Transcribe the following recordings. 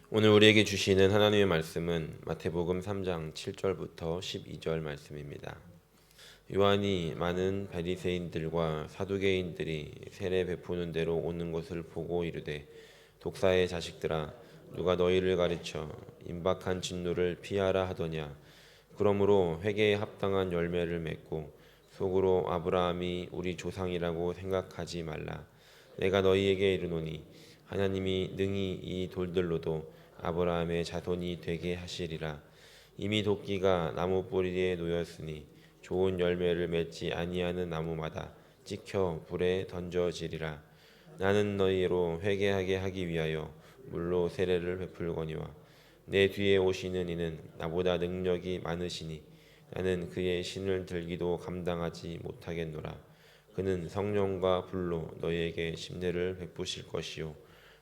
오늘 우리에게 주시는 하나님의 말씀은 마태복음 3장 7절부터 12절 말씀입니다. 요한이 많은 바리새인들과 사두개인들이 세례 베푸는 대로 오는 것을 보고 이르되, 독사의 자식들아, 누가 너희를 가르쳐 임박한 진노를 피하라 하더냐. 그러므로 회개에 합당한 열매를 맺고 속으로 아브라함이 우리 조상이라고 생각하지 말라. 내가 너희에게 이르노니 하나님이 능히 이 돌들로도 아브라함의 자손이 되게 하시리라. 이미 도끼가 나무 뿌리에 놓였으니 좋은 열매를 맺지 아니하는 나무마다 찍혀 불에 던져지리라. 나는 너희로 회개하게 하기 위하여 물로 세례를 베풀거니와 내 뒤에 오시는 이는 나보다 능력이 많으시니 나는 그의 신을 들기도 감당하지 못하겠노라. 그는 성령과 불로 너희에게 심례를 베푸실 것이요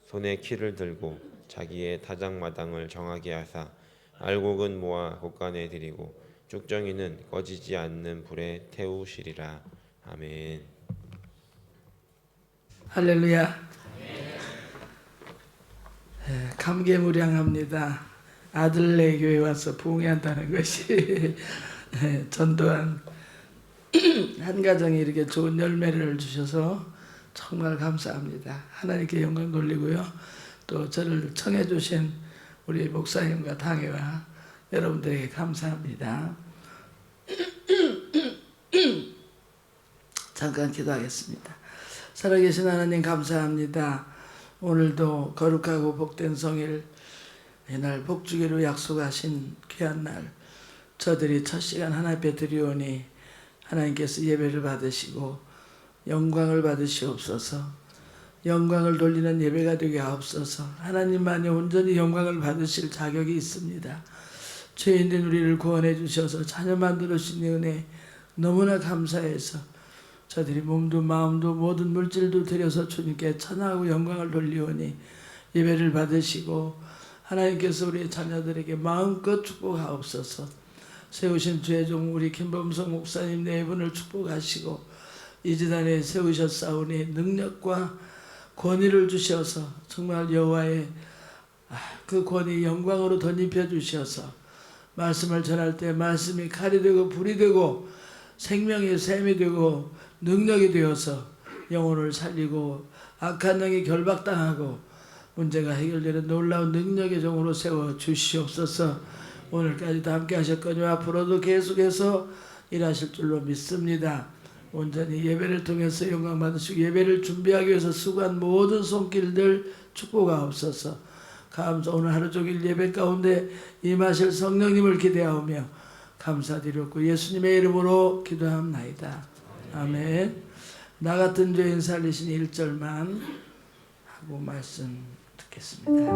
손에 키를 들고 자기의 타작마당을 정하게 하사 알곡은 모아 곳간에 들이고 쭉정이는 꺼지지 않는 불에 태우시리라. 아멘. 할렐루야. 감개무량합니다. 아들네 교회 와서 부흥한다는 것이 전도한 한 가정이 이렇게 좋은 열매를 주셔서 정말 감사합니다. 하나님께 영광 돌리고요. 또 저를 청해 주신 우리 목사님과 당회와 여러분들에게 감사합니다. 잠깐 기도하겠습니다. 살아계신 하나님 감사합니다. 오늘도 거룩하고 복된 성일, 이날 복주기로 약속하신 귀한 날, 저들이 첫 시간 하나님 앞에 드리오니 하나님께서 예배를 받으시고 영광을 받으시옵소서. 영광을 돌리는 예배가 되게 하옵소서. 하나님만이 온전히 영광을 받으실 자격이 있습니다. 죄인된 우리를 구원해 주셔서 자녀 만들어 주신 은혜 너무나 감사해서 저들이 몸도 마음도 모든 물질도 드려서 주님께 찬양하고 영광을 돌리오니 예배를 받으시고 하나님께서 우리 자녀들에게 마음껏 축복하옵소서. 세우신 주의 종 우리 김범석 목사님 네 분을 축복하시고 이 지단에 세우셨사오니 능력과 권위를 주셔서 정말 여호와의 그 권위 영광으로 덧입혀 주셔서 말씀을 전할 때 말씀이 칼이 되고 불이 되고 생명의 샘이 되고 능력이 되어서 영혼을 살리고 악한 영이 결박당하고 문제가 해결되는 놀라운 능력의 종으로 세워 주시옵소서. 오늘까지도 함께 하셨거니와 앞으로도 계속해서 일하실 줄로 믿습니다. 온전히 예배를 통해서 영광 받으시고 예배를 준비하기 위해서 수고한 모든 손길들 축복하옵소서. 감사 오늘 하루 종일 예배 가운데 임하실 성령님을 기대하오며 감사드렸고 예수님의 이름으로 기도합나이다. 아멘. 나 같은 죄인 살리신 1절만 하고 말씀 듣겠습니다.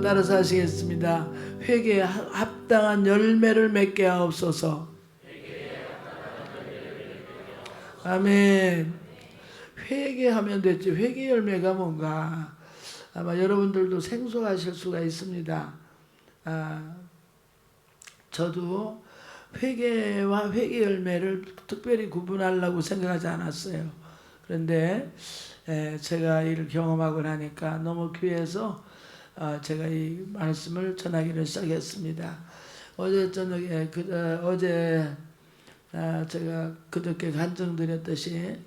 따라서 하시겠습니다. 회개에 합당한 열매를 맺게 하옵소서. 아멘. 회개하면 됐지. 회개 열매가 뭔가 아마 여러분들도 생소하실 수가 있습니다. 저도 회개와 회개 열매를 특별히 구분하려고 생각하지 않았어요. 그런데 제가 이를 경험하고 나니까 너무 귀해서 제가 이 말씀을 전하기를 시작했습니다. 어제 저녁에 어제 제가 그저께 간증드렸듯이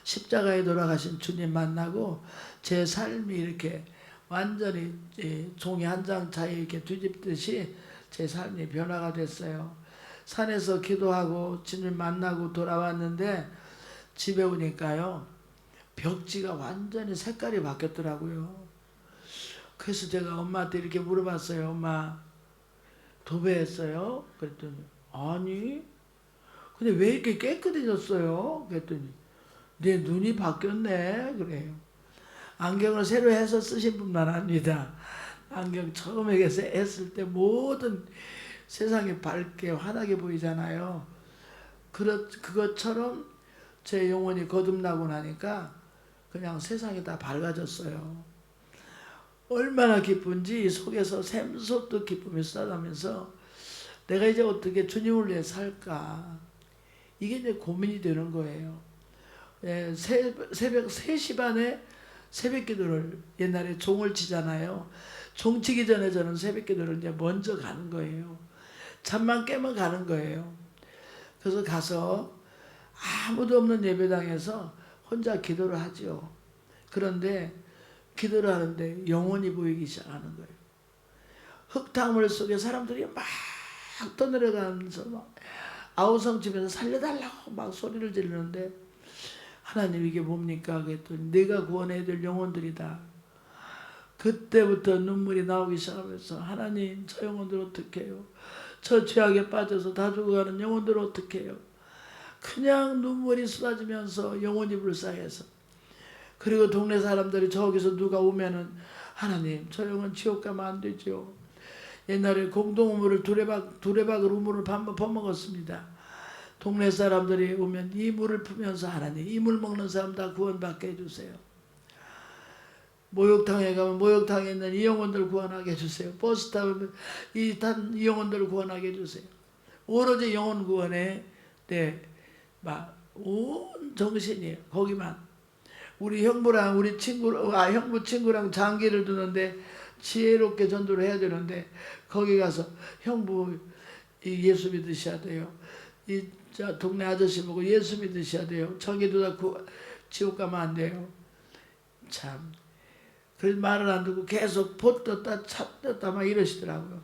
십자가에 돌아가신 주님 만나고 제 삶이 이렇게 완전히 종이 한 장 차에 이렇게 뒤집듯이 제 삶이 변화가 됐어요. 산에서 기도하고 주님 만나고 돌아왔는데 집에 오니까요 벽지가 완전히 색깔이 바뀌었더라고요. 그래서 제가 엄마한테 이렇게 물어봤어요. 엄마 도배했어요? 그랬더니 아니 근데 왜 이렇게 깨끗해졌어요? 그랬더니 내 눈이 바뀌었네 그래요. 안경을 새로 해서 쓰신 분만 압니다. 안경 처음에 했을 때 모든 세상이 밝게 환하게 보이잖아요. 그것처럼 제 영혼이 거듭나고 나니까 그냥 세상이 다 밝아졌어요. 얼마나 기쁜지 이 속에서 샘솟듯 기쁨이 쏟아나면서 내가 이제 어떻게 주님을 위해 살까 이게 이제 고민이 되는 거예요. 새벽 3시 반에 새벽 기도를 옛날에 종을 치잖아요. 종 치기 전에 저는 새벽 기도를 이제 먼저 가는 거예요. 잠만 깨면 가는 거예요. 그래서 가서 아무도 없는 예배당에서 혼자 기도를 하죠. 그런데 기도를 하는데 영혼이 보이기 시작하는 거예요. 흙탕물 속에 사람들이 막 떠내려가면서 막 아우성치면서 살려달라고 막 소리를 지르는데 하나님 이게 뭡니까? 그랬더니 내가 구원해야 될 영혼들이다. 그때부터 눈물이 나오기 시작하면서 하나님 저 영혼들 어떻게 해요? 저 죄악에 빠져서 다 죽어가는 영혼들 어떻게 해요? 그냥 눈물이 쏟아지면서 영혼이 불쌍해서 그리고 동네 사람들이 저기서 누가 오면은 하나님 저 영혼 지옥 가면 안 되죠. 옛날에 공동우물을 두레박으로 우물을 퍼먹었습니다. 동네 사람들이 오면 이 물을 푸면서 하나님 이 물 먹는 사람 다 구원받게 해주세요. 목욕탕에 가면 목욕탕에 있는 이 영혼들 구원하게 해주세요. 버스 타면 이 영혼들 구원하게 해주세요. 오로지 영혼 구원에 온 정신이 거기만. 우리 형부랑 우리 형부 친구랑 장기를 두는데 지혜롭게 전도를 해야 되는데 거기 가서 형부 예수 믿으셔야 돼요. 동네 아저씨 보고 예수 믿으셔야 돼요. 저기도 다 지옥 가면 안 돼요. 참. 그래서 말을 안 듣고 계속 봇 떴다 차 떴다 막 이러시더라고요.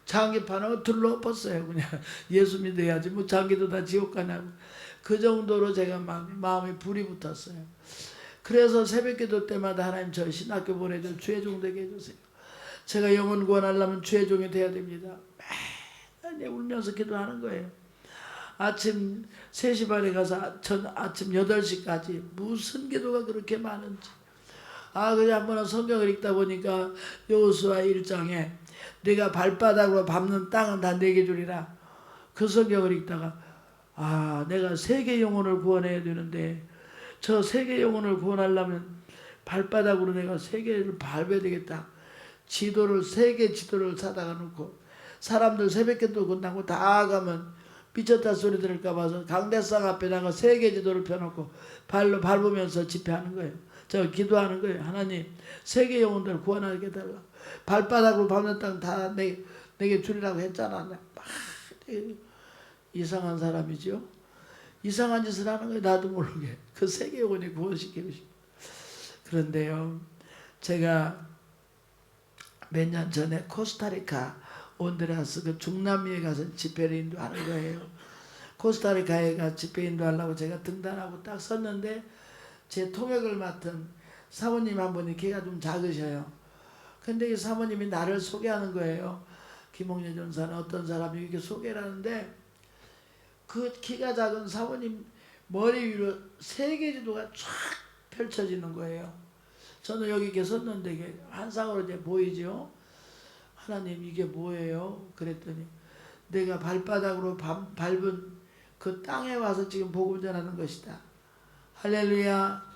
장기판하고 둘러엎었어요. 그냥 예수 믿어야지 뭐 장기도 다 지옥 가냐고. 그 정도로 제가 막 마음에 불이 붙었어요. 그래서 새벽기도 때마다 하나님 저 신학교 보내줘 주의종 되게 해주세요. 제가 영혼 구원하려면 주의종이 돼야 됩니다. 맨날 울면서 기도하는 거예요. 아침 3시 반에 가서 전 아침 8시까지 무슨 기도가 그렇게 많은지. 그냥 한번 성경을 읽다 보니까 여호수아 1장에 네가 발바닥으로 밟는 땅은 다 내게 주리라. 그 성경을 읽다가 내가 세계 영혼을 구원해야 되는데 저 세계 영혼을 구원하려면 발바닥으로 내가 세계를 밟아야 되겠다. 세계 지도를 사다가 놓고 사람들 새벽기도 끝나고 다 가면 미쳤다 소리 들을까 봐서 강대상 앞에다가 세계 지도를 펴놓고 발로 밟으면서 집회하는 거예요. 저 기도하는 거예요. 하나님 세계 영혼들 구원하게 해달라. 발바닥으로 밟는 땅 다 내게 주리라고 했잖아. 막 이상한 사람이죠. 이상한 짓을 하는 거예요. 나도 모르게. 그 세계 영혼이 구원시키고 싶어. 그런데요. 제가 몇 년 전에 코스타리카 온두라스 그 중남미에 가서 집회를 인도하는 거예요. 코스타리카에 가 집회 인도하려고 제가 등단하고 딱 섰는데 제 통역을 맡은 사모님 한 분이 키가 좀 작으셔요. 근데 이 사모님이 나를 소개하는 거예요. 김홍래 전사는 어떤 사람이 이렇게 소개를 하는데 그 키가 작은 사모님 머리 위로 세계 지도가 쫙 펼쳐지는 거예요. 저는 여기 이렇게 섰는데 이게 환상으로 이제 보이죠. 하나님 이게 뭐예요? 그랬더니 내가 발바닥으로 밟은 그 땅에 와서 지금 복음 전하는 것이다. 할렐루야.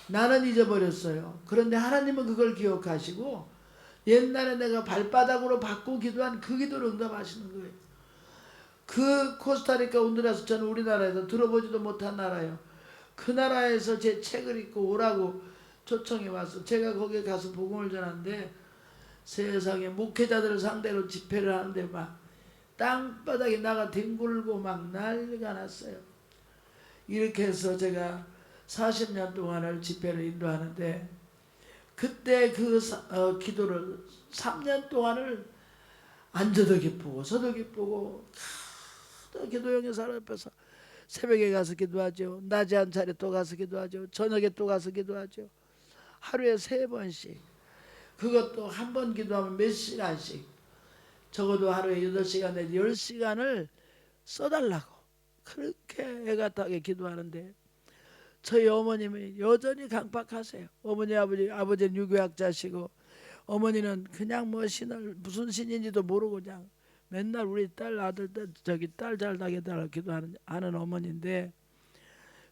나는 잊어버렸어요. 그런데 하나님은 그걸 기억하시고 옛날에 내가 발바닥으로 받고 기도한 그 기도를 응답하시는 거예요. 그 코스타리카 온두라스, 저는 우리나라에서 들어보지도 못한 나라예요. 그 나라에서 제 책을 읽고 오라고 초청해 와서 제가 거기에 가서 복음을 전하는데 세상에 목회자들을 상대로 집회를 하는데 막 땅바닥에 나가 뒹굴고 막 난리가 났어요. 이렇게 해서 제가 40년 동안을 집회를 인도하는데 그때 그 기도를 3년 동안을 앉아도 기쁘고 서도 기쁘고 또 기도형의 사람 옆에서 새벽에 가서 기도하죠. 낮에 한 차례 또 가서 기도하죠. 저녁에 또 가서 기도하죠. 하루에 3번씩. 그것도 한 번 기도하면 몇 시간씩. 적어도 하루에 8시간 내지 10시간을 써달라고 그렇게 애가타게 기도하는데 저희 어머님이 여전히 강박하세요. 어머니 아버지는 유교학자시고 어머니는 그냥 뭐 신을 무슨 신인지도 모르고 그냥 맨날 우리 딸 아들 딸 잘 나게 달라고 기도하는 어머니인데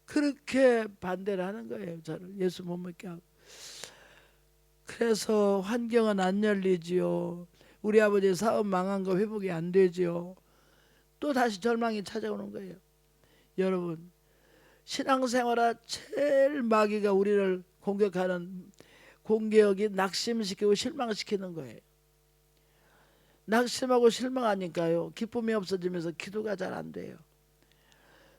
그렇게 반대를 하는 거예요. 저를 예수 못 믿게 하고. 그래서 환경은 안 열리지요. 우리 아버지 사업 망한 거 회복이 안 되지요. 또 다시 절망이 찾아오는 거예요. 여러분 신앙생활에 제일 마귀가 우리를 공격하는 공격이 낙심시키고 실망시키는 거예요. 낙심하고 실망하니까요. 기쁨이 없어지면서 기도가 잘 안 돼요.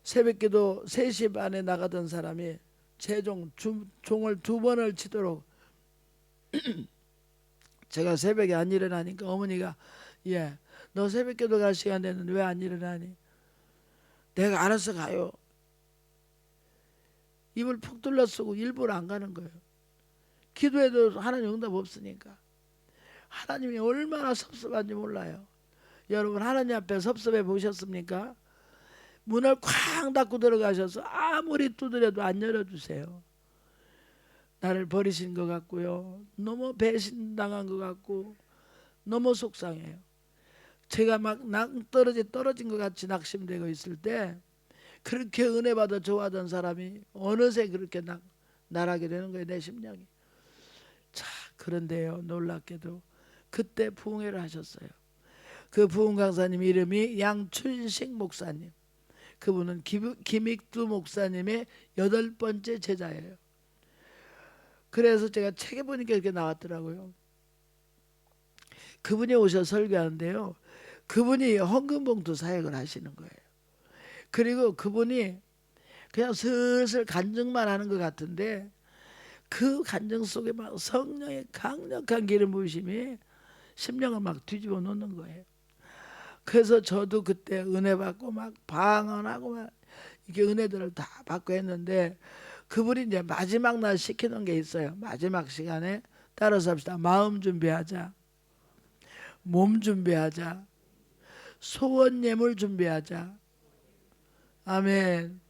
새벽기도 3시 반에 나가던 사람이 종을 2번을 치도록 제가 새벽에 안 일어나니까 어머니가 너 새벽기도 갈 시간 됐는데 왜 안 일어나니? 내가 알아서 가요. 입을 푹 둘러 쓰고 일부러 안 가는 거예요. 기도해도 하나님 응답 없으니까. 하나님이 얼마나 섭섭한지 몰라요. 여러분 하나님 앞에 섭섭해 보셨습니까? 문을 쾅 닫고 들어가셔서 아무리 두드려도 안 열어주세요. 나를 버리신 것 같고요. 너무 배신당한 것 같고 너무 속상해요. 제가 막 떨어진 것 같이 낙심되고 있을 때 그렇게 은혜 받아 좋아하던 사람이 어느새 그렇게 나락이 되는 거예요. 내 심령이. 자, 그런데요 놀랍게도 그때 부흥회를 하셨어요. 그 부흥 강사님 이름이 양춘식 목사님. 그분은 김익두 목사님의 8번째 제자예요. 그래서 제가 책에 보니까 이렇게 나왔더라고요. 그분이 오셔서 설교하는데요. 그분이 헌금봉투 사역을 하시는 거예요. 그리고 그분이 그냥 슬슬 간증만 하는 것 같은데 그 간증 속에 막 성령의 강력한 기름 부으심이 심령을 막 뒤집어 놓는 거예요. 그래서 저도 그때 은혜 받고 막 방언하고 막 이렇게 은혜들을 다 받고 했는데 그분이 이제 마지막 날 시키는 게 있어요. 마지막 시간에 따라서 합시다. 마음 준비하자. 몸 준비하자. 소원 예물 준비하자. 아멘.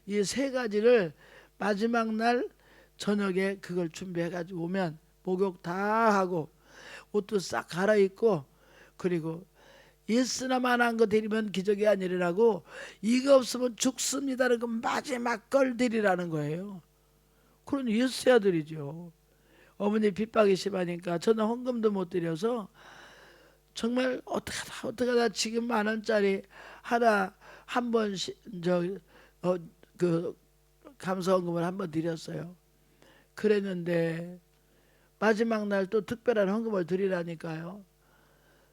이 3가지를 마지막 날 저녁에 그걸 준비해가지고 오면 목욕 다 하고 옷도 싹 갈아입고 그리고 예스나만 한 거 드리면 기적이 아니라고 이거 없으면 죽습니다라는 그 마지막 걸 드리라는 거예요. 그러니 예스야 드리죠. 어머니 핍박이 심하니까 저는 헌금도 못 드려서 정말 어떡하다 지금 10,000원짜리 하나 한 번씩 그 감사헌금을 한 번 드렸어요. 그랬는데 마지막 날 또 특별한 헌금을 드리라니까요.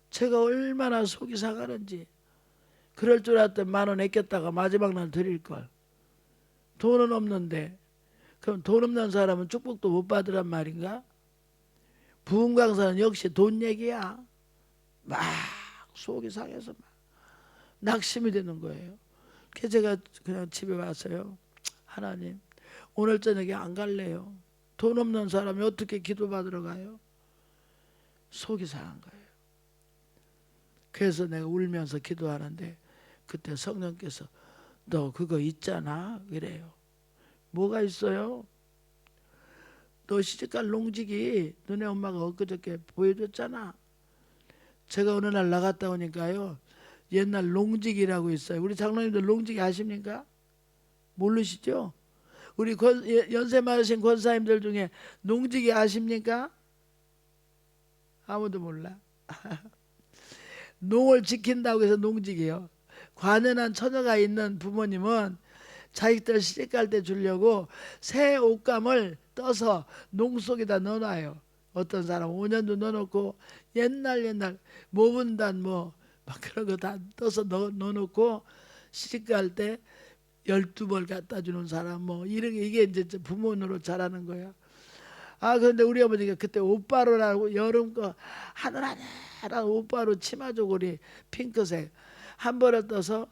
제가 얼마나 속이 상하는지. 그럴 줄 알았더니 10,000원 아꼈다가 마지막 날 드릴 걸. 돈은 없는데 그럼 돈 없는 사람은 축복도 못 받으란 말인가? 부흥 강사는 역시 돈 얘기야. 막 속이 상해서 막 낙심이 되는 거예요. 그래서 제가 그냥 집에 와서요. 하나님 오늘 저녁에 안 갈래요. 돈 없는 사람이 어떻게 기도 받으러 가요? 속이 상한 거예요. 그래서 내가 울면서 기도하는데 그때 성령께서 너 그거 있잖아 이래요. 뭐가 있어요? 너 시집갈 농직이 너네 엄마가 엊그저께 보여줬잖아. 제가 어느 날 나갔다 오니까요, 옛날 농지기라고 있어요. 우리 장로님들 농지기 아십니까? 모르시죠? 우리 연세 많으신 권사님들 중에 농지기 아십니까? 아무도 몰라. 농을 지킨다고 해서 농지기요. 관연한 처녀가 있는 부모님은 자식들 시집갈 때 주려고 새 옷감을 떠서 농 속에다 넣어놔요. 어떤 사람 5년도 넣어놓고 옛날 모분단 막 그런 거 다 떠서 넣어놓고 시집갈 때 12벌 갖다 주는 사람 이런 게 이게 이제 부모 노릇 잘하는 거야. 아 그런데 우리 어머니가 그때 옷바로라고 여름 거 하늘하늘한 옷바로 치마 조거리 핑크색 한 벌에 떠서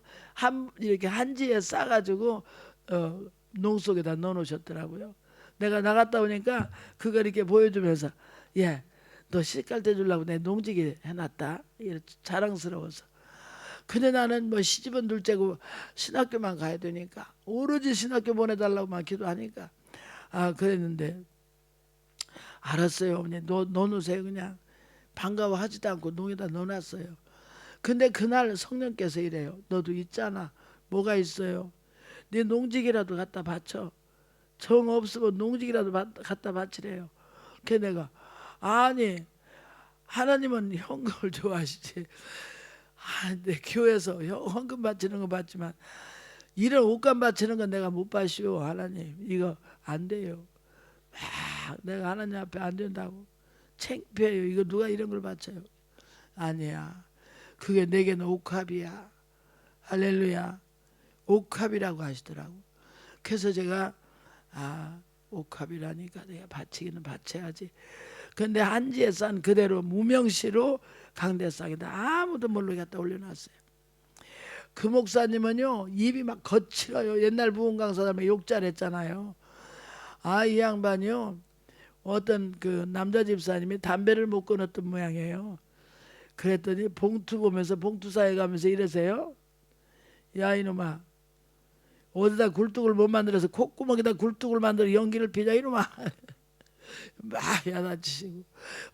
이렇게 한지에 싸가지고 농 속에다 넣어놓으셨더라고요. 내가 나갔다 오니까 그걸 이렇게 보여주면서 너 시집갈 때 주려고 내 농지기 해놨다. 이렇게 자랑스러워서. 근데 나는 시집은 둘째고 신학교만 가야 되니까 오로지 신학교 보내달라고만 기도하니까 그랬는데 알았어요 어머니 넣어놓으세요. 그냥 반가워하지도 않고 농에다 넣어놨어요. 근데 그날 성령께서 이래요. 너도 있잖아. 뭐가 있어요? 네 농지기라도 갖다 바쳐. 정 없으면 농지기라도 갖다 바치래요. 그래 내가 아니 하나님은 현금을 좋아하시지. 내 교회에서 헌금 바치는 거 봤지만 이런 옷감 바치는 건 내가 못 바시오. 하나님 이거 안 돼요. 내가 하나님 앞에 안 된다고 창피해요. 이거 누가 이런 걸 바쳐요. 아니야. 그게 내게는 옥합이야. 할렐루야. 옥합이라고 하시더라고. 그래서 제가 옥합이라니까 내가 바치기는 바쳐야지. 근데 한지에 싼 그대로 무명시로 강대상에다 아무도 모르게 갖다 올려놨어요. 그 목사님은요 입이 막 거칠어요. 옛날 부흥강사들만 욕잘 했잖아요. 이 양반이요 어떤 그 남자 집사님이 담배를 못 끊었던 모양이에요. 그랬더니 봉투 보면서 봉투사에 가면서 이러세요. 야 이놈아 어디다 굴뚝을 못 만들어서 콧구멍에다 굴뚝을 만들어 연기를 피자 이놈아. 막 야단치시고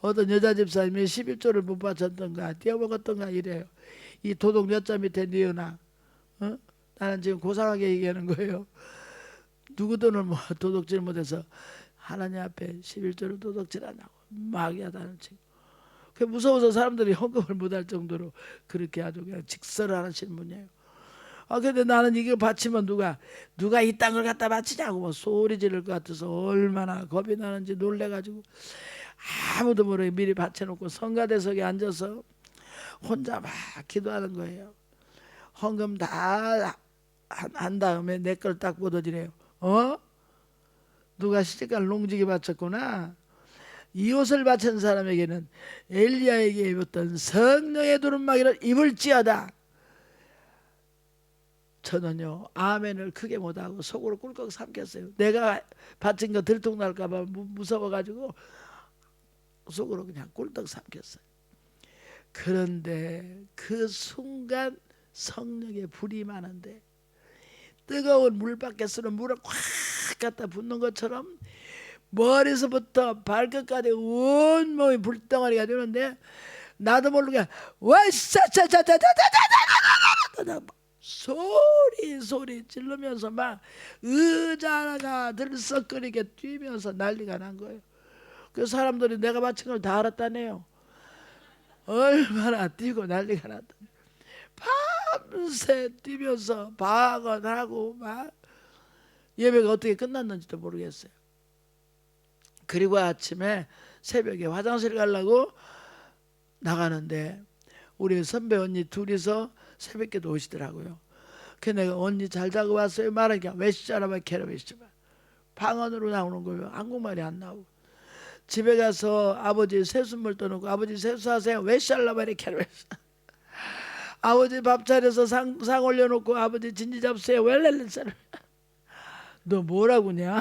어떤 여자 집사님이 11조를 못 바쳤던가 떼어먹었던가 이래요. 이 도둑 여자 밑에 니으나 나는 지금 고상하게 얘기하는 거예요. 누구 돈을 도둑질 못해서 하나님 앞에 11조를 도둑질하냐고 막 야단을 치고 그 무서워서 사람들이 헌금을 못할 정도로 그렇게 아주 그냥 직설을 하시는 분이에요. 근데 나는 이거 바치면 누가 이 땅을 갖다 바치냐고 소리 지를 것 같아서 얼마나 겁이 나는지 놀래가지고 아무도 모르게 미리 바쳐놓고 성가대석에 앉아서 혼자 막 기도하는 거예요. 헌금 다 한 다음에 내 걸 딱 뻗어지래요. 누가 시집갈 농지기 바쳤구나. 이 옷을 바친 사람에게는 엘리야에게 입었던 성령의 두루마기를 입을지어다. 저는요 아멘을 크게 못하고 속으로 꿀꺽 삼켰어요. 내가 바친 거 들통날까 봐 무서워가지고 속으로 그냥 꿀떡 삼켰어요. 그런데 그 순간 성령의 불이 많은데 뜨거운 물밖에서는 물을 콱 갖다 붓는 것처럼 머리서부터 발끝까지 온몸이 불덩어리가 되는데 나도 모르게 와샤차차차차차차차차차차 소리 지르면서 막 의자가 들썩거리게 뛰면서 난리가 난 거예요. 그 사람들이 내가 바친 걸 다 알았다네요. 얼마나 뛰고 난리가 났다. 밤새 뛰면서 박언하고 막 예배가 어떻게 끝났는지도 모르겠어요. 그리고 아침에 새벽에 화장실 가려고 나가는데 우리 선배 언니 둘이서 새벽에도 오시더라고요. 그 내가 언니 잘 자고 왔어요 말하니까 외시자라면 캐러외시자 방언으로 나오는 거예요. 한국말이 안 나오고 집에 가서 아버지 세수물 떠놓고 아버지 세수하세요 외시알라바리 캐러외시자 아버지 밥 차려서 상 올려놓고 아버지 진지 잡수세요 웰렐레사를 너 뭐라고냐.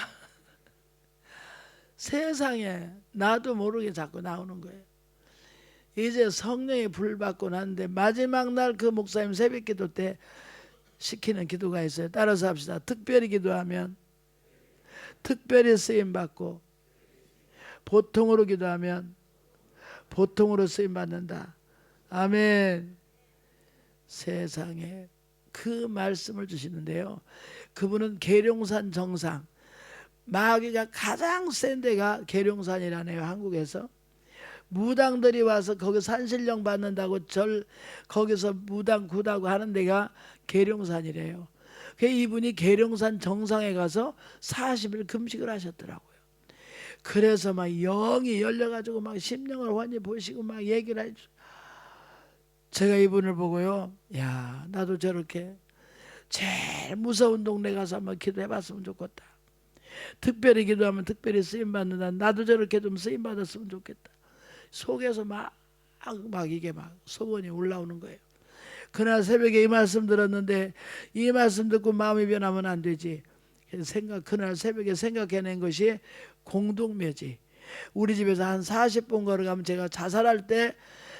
세상에 나도 모르게 자꾸 나오는 거예요. 이제 성령의 불 받고 났는데 마지막 날 그 목사님 새벽기도 때 시키는 기도가 있어요. 따라서 합시다. 특별히 기도하면 특별히 쓰임 받고 보통으로 기도하면 보통으로 쓰임 받는다. 아멘. 세상에 그 말씀을 주시는데요. 그분은 계룡산 정상, 마귀가 가장 센 데가 계룡산이라네요. 한국에서 무당들이 와서 거기 산신령 받는다고 거기서 무당 구다고 하는 데가 계룡산이래요. 이분이 계룡산 정상에 가서 40일 금식을 하셨더라고요. 그래서 막 영이 열려가지고 막 심령을 환히 보시고 막 얘기를 해주. 제가 이분을 보고요, 야, 나도 저렇게 제일 무서운 동네 가서 한번 기도해봤으면 좋겠다. 특별히 기도하면 특별히 쓰임 받는다. 나도 저렇게 좀 쓰임 받았으면 좋겠다. 속에서 막 이게 막 소원이 올라오는 거예요. 그날 새벽에 이 말씀 들었는데 이 말씀 듣고 마음이 변하면 안 되지. 그날 새벽에 생각해낸 것이 공동묘지. 우리 집에서 한 40분 걸어가면 제가 자살할 때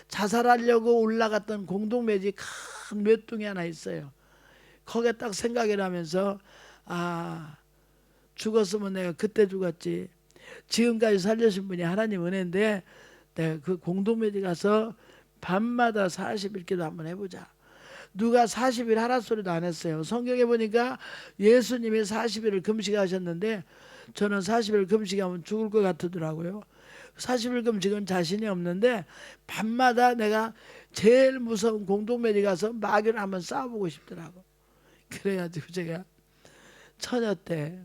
자살하려고 올라갔던 공동묘지 큰 묘둥이 하나 있어요. 거기에 딱 생각이 나면서 아, 죽었으면 내가 그때 죽었지. 지금까지 살려신 분이 하나님 은혜인데 내가 그 공동묘지 가서 밤마다 40일 기도 한번 해보자. 누가 40일 하라 소리도 안 했어요. 성경에 보니까 예수님이 40일을 금식하셨는데 저는 40일 금식하면 죽을 것 같더라고요. 40일 금식은 자신이 없는데 밤마다 내가 제일 무서운 공동묘지 가서 마귀를 한번 싸워보고 싶더라고. 그래가지고 제가 처녀 때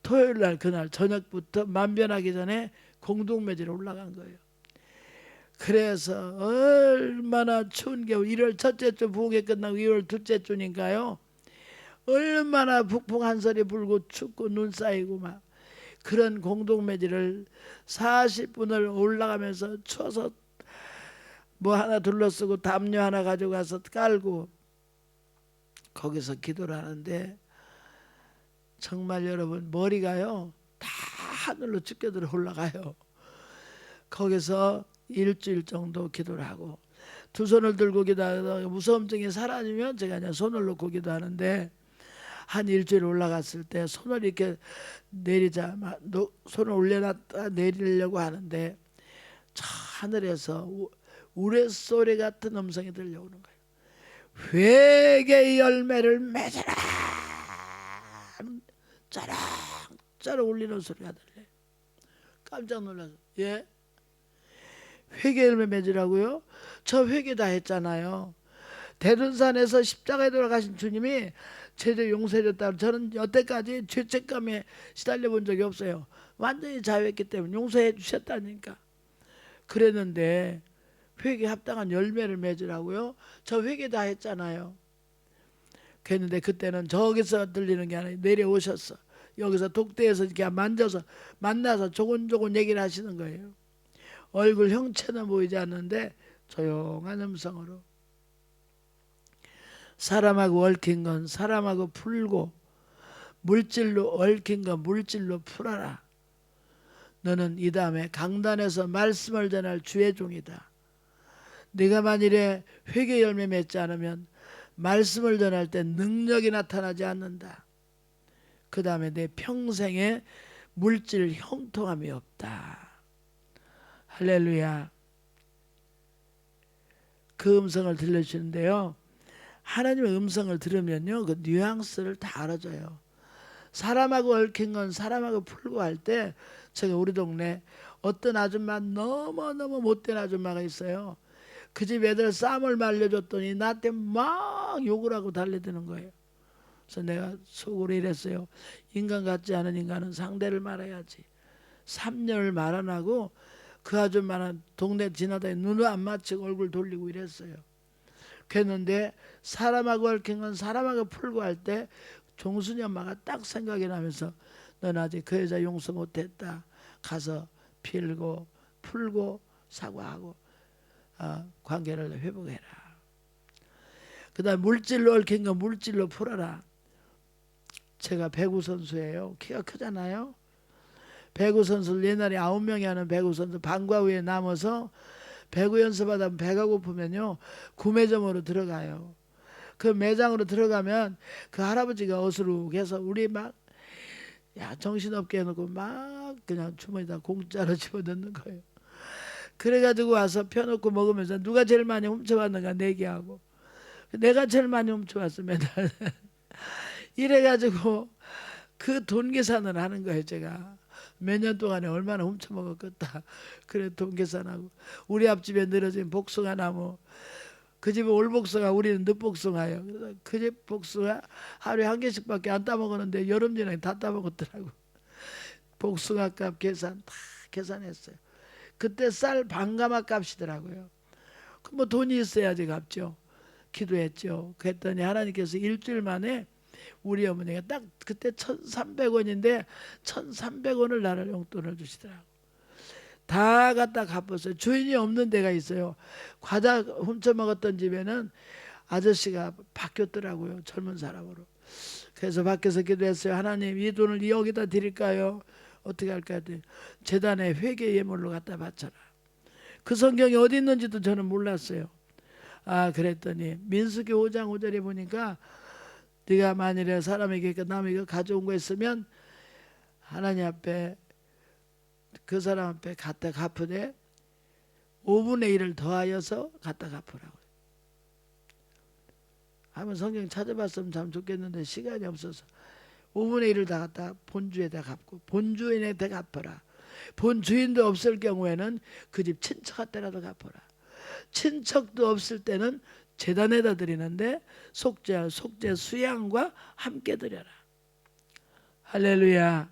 토요일 날 그날 저녁부터 만변하기 전에 공동묘지로 올라간 거예요. 그래서 얼마나 추운 겨울 1월 첫째 주 부흥회 끝나고 2월 둘째 주니까요. 얼마나 북풍 한설이 불고 춥고 눈 쌓이고 막 그런 공동묘지를 40분을 올라가면서 추워서 뭐 하나 둘러쓰고 담요 하나 가져가서 깔고 거기서 기도를 하는데 정말 여러분 머리가요 다 하늘로 쭈껴들어 올라가요. 거기서 일주일 정도 기도를 하고 두 손을 들고 기도하다가 무서움증이 사라지면 제가 그냥 손을 놓고 기도하는데 한 일주일 올라갔을 때 손을 이렇게 내리자 손을 올려놨다 내리려고 하는데 저 하늘에서 우레소리 같은 음성이 들려오는 거예요. 회개의 열매를 맺어라. 짜락 울리는 소리가 들려요. 깜짝 놀라서 예? 회개 열매 맺으라고요? 저 회개 다 했잖아요. 대둔산에서 십자가에 돌아가신 주님이 죄를 용서해줬다. 저는 여태까지 죄책감에 시달려 본 적이 없어요. 완전히 자유했기 때문에 용서해 주셨다니까. 그랬는데 회개 합당한 열매를 맺으라고요? 저 회개 다 했잖아요. 그랬는데 그때는 저기서 들리는 게 아니라 내려오셨어. 여기서 독대에서 이렇게 만나서 조곤조곤 얘기를 하시는 거예요. 얼굴 형체는 보이지 않는데 조용한 음성으로 사람하고 얽힌 건 사람하고 풀고 물질로 얽힌 건 물질로 풀어라. 너는 이 다음에 강단에서 말씀을 전할 주의 종이다. 네가 만일에 회개 열매 맺지 않으면 말씀을 전할 때 능력이 나타나지 않는다. 그 다음에 내 평생에 물질 형통함이 없다. 할렐루야. 그 음성을 들려주시는데요. 하나님의 음성을 들으면요, 그 뉘앙스를 다 알아줘요. 사람하고 얽힌 건 사람하고 풀고 할 때 제가 우리 동네 어떤 아줌마 너무너무 못된 아줌마가 있어요. 그 집 애들 쌈을 말려줬더니 나한테 막 욕을 하고 달려드는 거예요. 그래서 내가 속으로 이랬어요. 인간 같지 않은 인간은 상대를 말해야지. 3년을 말 안 하고 그 아줌마는 동네 지나다니 눈을 안 맞추고 얼굴 돌리고 이랬어요. 그랬는데 사람하고 얽힌 건 사람하고 풀고 할 때 종순이 엄마가 딱 생각이 나면서 넌 아직 그 여자 용서 못했다. 가서 빌고 풀고 사과하고 관계를 회복해라. 그 다음 물질로 얽힌 건 물질로 풀어라. 제가 배구 선수예요. 키가 크잖아요. 배구 선수를 옛날에 9명이 하는 배구 선수 방과후에 남아서 배구 연습하다 배가 고프면요 구매점으로 들어가요. 그 매장으로 들어가면 그 할아버지가 어수룩해서 우리 막 야 정신없게 해놓고 막 그냥 주머니다 공짜로 집어넣는 거예요. 그래가지고 와서 펴놓고 먹으면서 누가 제일 많이 훔쳐왔는가 내기하고, 내가 제일 많이 훔쳐왔어 맨날. 이래가지고 그 돈 계산을 하는 거예요. 제가 몇 년 동안에 얼마나 훔쳐먹었겠다. 그래 돈 계산하고, 우리 앞집에 늘어진 복숭아 나무, 그 집은 올복숭아, 우리는 늦복숭아예요. 그래서 그 집 복숭아 하루에 한 개씩밖에 안 따먹었는데 여름 지나게 다 따먹었더라고. 복숭아 값 계산 다 계산했어요. 그때 쌀 반가마 값이더라고요. 그 뭐 돈이 있어야지 갚죠. 기도했죠. 그랬더니 하나님께서 일주일 만에 우리 어머니가 딱 그때 1,300원인데 1,300원을 나를 용돈을 주시더라고. 다 갖다 갚았어요. 주인이 없는 데가 있어요. 과자 훔쳐 먹었던 집에는 아저씨가 바뀌었더라고요. 젊은 사람으로. 그래서 밖에서 기도했어요. 하나님, 이 돈을 여기다 드릴까요? 어떻게 할까요? 재단에 회계 예물로 갖다 바쳐라. 그 성경이 어디 있는지도 저는 몰랐어요. 아, 그랬더니 민수기 5장 5절에 보니까 네가 만일에 사람에게 남에게 가져온 거 있으면 하나님 앞에 그 사람 앞에 갖다 갚으되 5분의 1을 더하여서 갖다 갚으라고. 한번 성경 찾아봤으면 참 좋겠는데 시간이 없어서 5분의 1을 다 갖다 본주에다 갚고 본주인한테 갚아라. 본주인도 없을 경우에는 그 집 친척한테라도 갚아라. 친척도 없을 때는 재단에다 드리는데 속죄 수양과 함께 드려라. 할렐루야.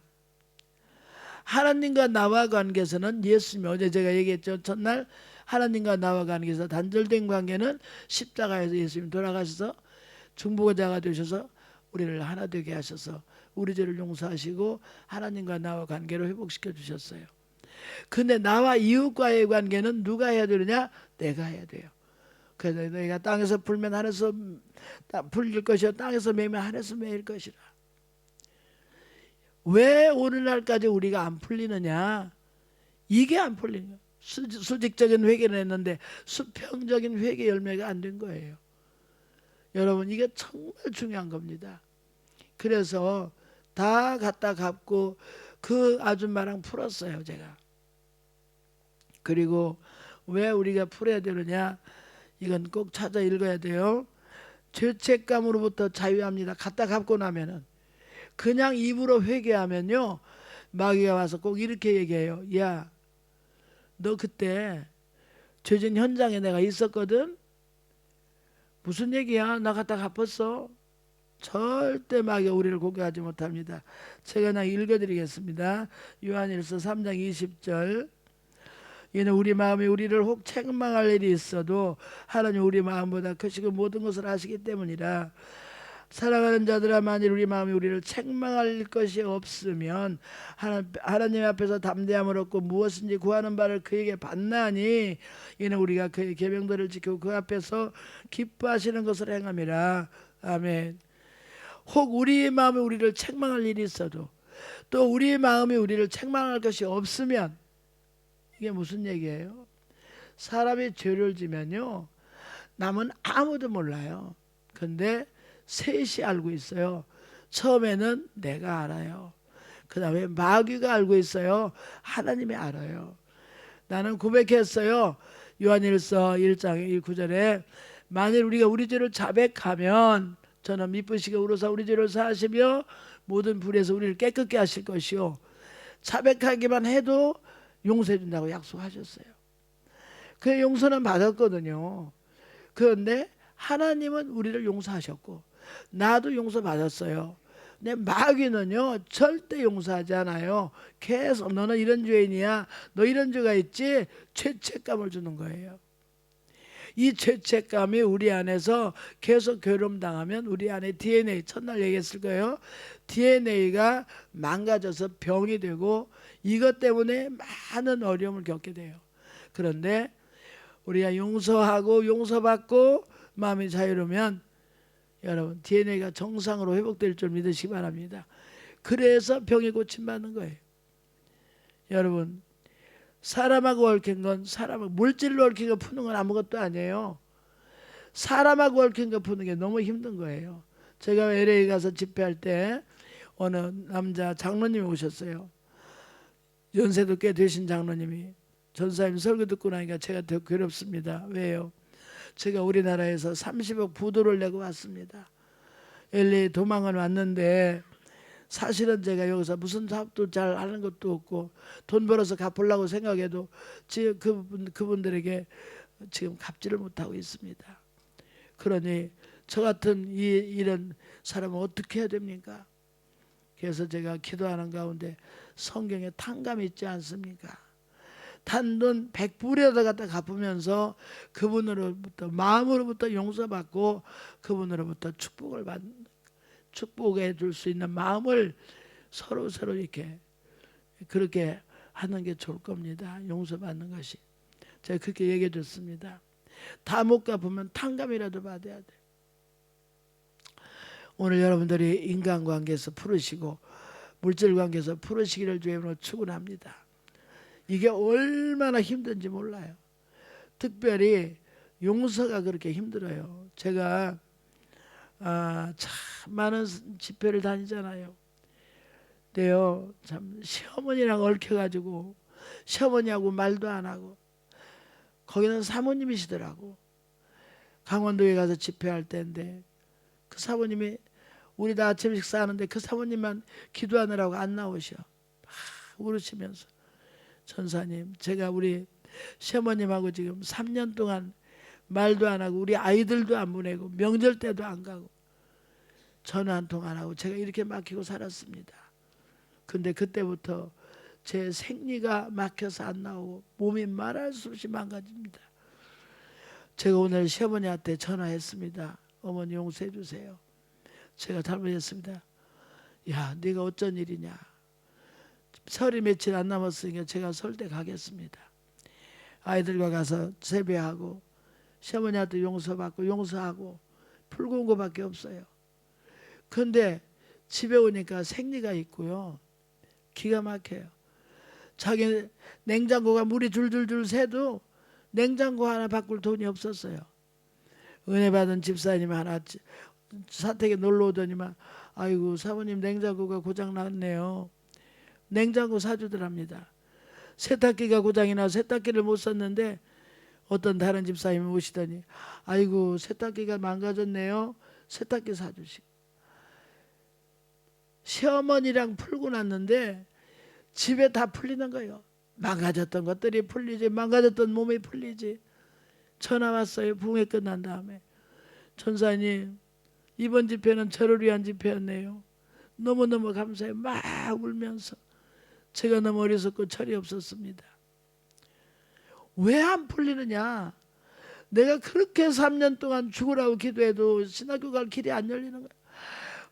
하나님과 나와 관계에서는 예수님이 어제 제가 얘기했죠. 첫날 하나님과 나와 관계에서 단절된 관계는 십자가에서 예수님 돌아가셔서 중보자가 되셔서 우리를 하나 되게 하셔서 우리 죄를 용서하시고 하나님과 나와 관계를 회복시켜 주셨어요. 근데 나와 이웃과의 관계는 누가 해야 되느냐? 내가 해야 돼요. 그래서 너희가 땅에서 풀면 하늘에서 풀릴 것이요 땅에서 매면 하늘에서 매일 것이라. 왜 오늘날까지 우리가 안 풀리느냐? 이게 안 풀리는 거예요. 수직적인 회개를 했는데 수평적인 회개 열매가 안 된 거예요. 여러분, 이게 정말 중요한 겁니다. 그래서 다 갖다 갚고 그 아줌마랑 풀었어요, 제가. 그리고 왜 우리가 풀어야 되느냐? 이건 꼭 찾아 읽어야 돼요. 죄책감으로부터 자유합니다. 갖다 갚고 나면은. 그냥 입으로 회개하면요, 마귀가 와서 꼭 이렇게 얘기해요. 야, 너 그때 죄진 현장에 내가 있었거든? 무슨 얘기야? 나 갖다 갚았어? 절대 마귀가 우리를 고개하지 못합니다. 제가 그냥 읽어드리겠습니다. 요한일서 3장 20절. 이는 우리 마음이 우리를 혹 책망할 일이 있어도 하나님 우리 마음보다 크시고 모든 것을 아시기 때문이라. 사랑하는 자들아, 만일 우리 마음이 우리를 책망할 것이 없으면 하나님 앞에서 담대함을 얻고 무엇인지 구하는 바를 그에게 받나니 이는 우리가 그의 계명들을 지키고 그 앞에서 기뻐하시는 것을 행함이라. 아멘. 혹 우리의 마음이 우리를 책망할 일이 있어도 또 우리의 마음이 우리를 책망할 것이 없으면, 이게 무슨 얘기예요? 사람이 죄를 지면요, 남은 아무도 몰라요. 근데 셋이 알고 있어요. 처음에는 내가 알아요. 그 다음에 마귀가 알고 있어요. 하나님이 알아요. 나는 고백했어요. 요한일서 1장 9절에 만일 우리가 우리 죄를 자백하면 저는 미쁘시게 우러서 우리 죄를 사하시며 모든 불에서 우리를 깨끗게 하실 것이요, 자백하기만 해도 용서해 준다고 약속하셨어요. 그 용서는 받았거든요. 그런데 하나님은 우리를 용서하셨고 나도 용서받았어요. 근데 마귀는요 절대 용서하지 않아요. 계속 너는 이런 죄인이야, 너 이런 죄가 있지, 죄책감을 주는 거예요. 이 죄책감이 우리 안에서 계속 괴롭당하면 우리 안에 DNA, 첫날 얘기했을 거예요. DNA가 망가져서 병이 되고 이것 때문에 많은 어려움을 겪게 돼요. 그런데 우리가 용서하고 용서받고 마음이 자유로우면 여러분 DNA가 정상으로 회복될 줄 믿으시기 바랍니다. 그래서 병이 고침받는 거예요. 여러분, 사람하고 얽힌 건 사람하고, 물질로 얽힌 거 푸는 건 아무것도 아니에요. 사람하고 얽힌 거 푸는 게 너무 힘든 거예요. 제가 LA 가서 집회할 때 어느 남자 장로님이 오셨어요. 연세도 꽤 되신 장로님이. 전사님 설교 듣고 나니까 제가 더 괴롭습니다. 왜요? 제가 우리나라에서 30억 부도를 내고 왔습니다. LA 도망을 왔는데 사실은 제가 여기서 무슨 사업도 잘 하는 것도 없고 돈 벌어서 갚으려고 생각해도 지금 그분들에게 지금 갚지를 못하고 있습니다. 그러니 저 같은 이런 사람은 어떻게 해야 됩니까? 그래서 제가 기도하는 가운데 성경에 탕감이 있지 않습니까? 단돈 100불이라도 갖다 갚으면서 그분으로부터 마음으로부터 용서받고 그분으로부터 축복해 줄 수 있는 마음을 서로 이렇게 그렇게 하는 게 좋을 겁니다. 용서받는 것이. 제가 그렇게 얘기해 줬습니다. 다 못 갚으면 탕감이라도 받아야 돼. 오늘 여러분들이 인간관계에서 풀으시고 물질관계에서 풀으시기를 주님으로 축원합니다. 이게 얼마나 힘든지 몰라요. 특별히 용서가 그렇게 힘들어요. 제가 참 많은 집회를 다니잖아요. 근데요, 참 시어머니랑 얽혀가지고 시어머니하고 말도 안 하고 거기는 사모님이시더라고. 강원도에 가서 집회할 때인데 그 사모님이 우리 다 아침 식사하는데 그 사모님만 기도하느라고 안 나오셔. 막 울으시면서 전사님, 제가 우리 시어머님하고 지금 3년 동안 말도 안 하고 우리 아이들도 안 보내고 명절 때도 안 가고 전화 한 통 안 하고 제가 이렇게 막히고 살았습니다. 근데 그때부터 제 생리가 막혀서 안 나오고 몸이 말할 수 없이 망가집니다. 제가 오늘 시어머니한테 전화했습니다. 어머니 용서해 주세요. 제가 잘못했습니다. 야, 네가 어쩐 일이냐. 설이 며칠 안 남았으니까 제가 설대 가겠습니다. 아이들과 가서 세배하고 시어머니한테 용서받고 용서하고 풀고 온 것밖에 없어요. 그런데 집에 오니까 생리가 있고요. 기가 막혀요. 자기 냉장고가 물이 줄줄줄 새도 냉장고 하나 바꿀 돈이 없었어요. 은혜 받은 집사님 하나 사택에 놀러 오더니만 아이고 사모님 냉장고가 고장 났네요. 냉장고 사주더랍니다. 세탁기가 고장이 나 세탁기를 못 썼는데 어떤 다른 집사님이 오시더니 아이고 세탁기가 망가졌네요. 세탁기 사주시고 시어머니랑 풀고 났는데 집에 다 풀리는 거예요. 망가졌던 것들이 풀리지 망가졌던 몸이 풀리지. 전화 왔어요. 붕괴 끝난 다음에 전사님 이번 집회는 저를 위한 집회였네요. 너무너무 감사해요. 막 울면서 제가 너무 어리석고 철이 없었습니다. 왜 안 풀리느냐. 내가 그렇게 3년 동안 죽으라고 기도해도 신학교 갈 길이 안 열리는 거야.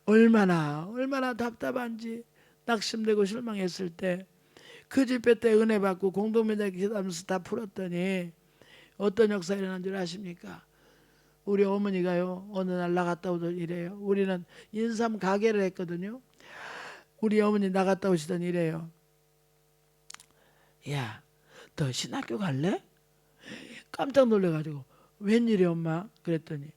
얼마나 답답한지 낙심되고 실망했을 때 그 집회 때 은혜 받고 공동묘자 기도하면서 다 풀었더니 어떤 역사 일어난 줄 아십니까? 우리 어머니가요 어느 날 나갔다 오던 이래요. 우리는 인삼 가게를 했거든요. 우리 어머니 나갔다 오시던 이래요. 야, 너 신학교 갈래? 깜짝 놀래가지고 웬일이야 엄마? 그랬더니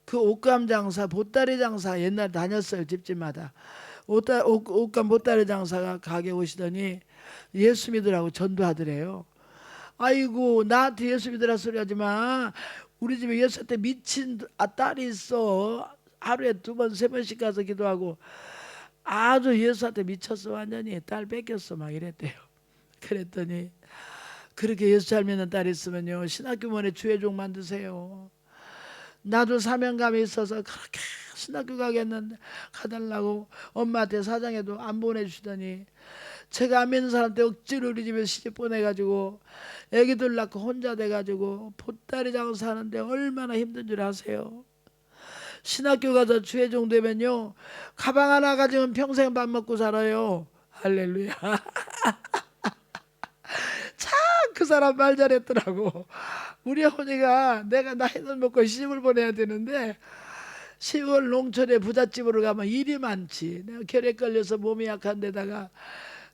그 옷감 장사 보따리 장사 옛날 다녔어요. 집집마다 옷감 보따리 장사가 가게 오시더니 예수 믿으라고 전도하더래요. 아이고 나한테 예수 믿으라 소리 하지마. 우리 집에 6살 미친 딸이 있어. 하루에 2번 3번씩 가서 기도하고 아주 예수한테 미쳤어. 완전히 딸 뺏겼어 막 이랬대요. 그랬더니 그렇게 예수 잘 믿는 딸이 있으면요 신학교문에 주회종 만드세요. 나도 사명감이 있어서 그렇게 신학교 가겠는데 가달라고 엄마한테 사장해도 안 보내주시더니 제가 안 믿는 사람한테 억지로 우리 집에 시집 보내가지고 애기들 낳고 혼자 돼가지고 보따리 장사하는데 얼마나 힘든 줄 아세요? 신학교 가서 주회종 되면요 가방 하나 가지면 평생 밥 먹고 살아요. 할렐루야. 참 그 사람 말 잘했더라고. 우리 어머니가 내가 나이들 먹고 시집을 보내야 되는데 시골 농촌에 부잣집으로 가면 일이 많지. 내가 결핵 걸려서 몸이 약한 데다가